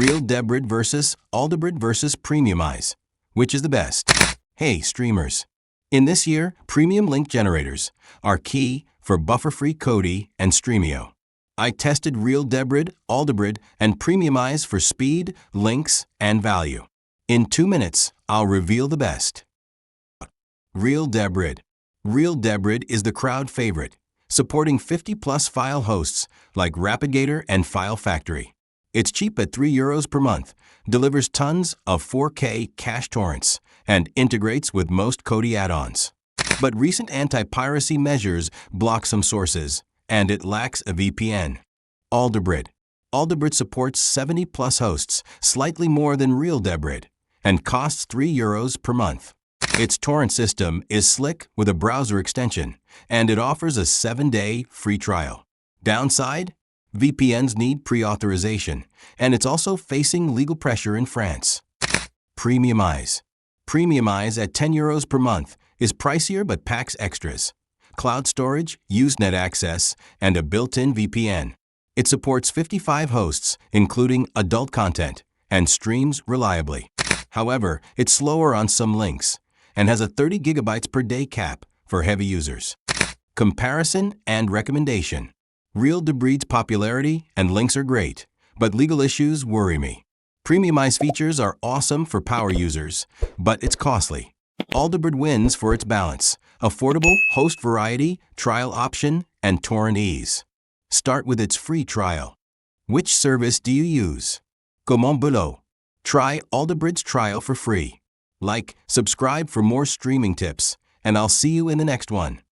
Real Debrid versus Alldebrid versus Premiumize. Which is the best? Hey, streamers. In this year, premium link generators are key for buffer-free Kodi and Stremio. I tested Real Debrid, Alldebrid, and Premiumize for speed, links, and value. In 2 minutes, I'll reveal the best. Real Debrid. Real Debrid is the crowd favorite, supporting 50-plus file hosts like RapidGator and File Factory. It's cheap at €3 per month, delivers tons of 4K cache torrents, and integrates with most Kodi add-ons. But recent anti-piracy measures block some sources, and it lacks a VPN. Alldebrid. Alldebrid supports 70-plus hosts, slightly more than Real Debrid, and costs €3 per month. Its torrent system is slick with a browser extension, and it offers a 7-day free trial. Downside? VPNs need pre-authorization, and it's also facing legal pressure in France. Premiumize. Premiumize at €10 per month is pricier but packs extras: cloud storage, Usenet access, and a built-in VPN. It supports 55 hosts, including adult content, and streams reliably. However, it's slower on some links and has a 30 GB per day cap for heavy users. Comparison and recommendation. Real Debrid's popularity and links are great, but legal issues worry me. Premiumize features are awesome for power users, but it's costly. Alldebrid wins for its balance: affordable host variety, trial option, and torrent ease. Start with its free trial. Which service do you use? Comment below. Try Alldebrid's trial for free. Like, subscribe for more streaming tips, and I'll see you in the next one.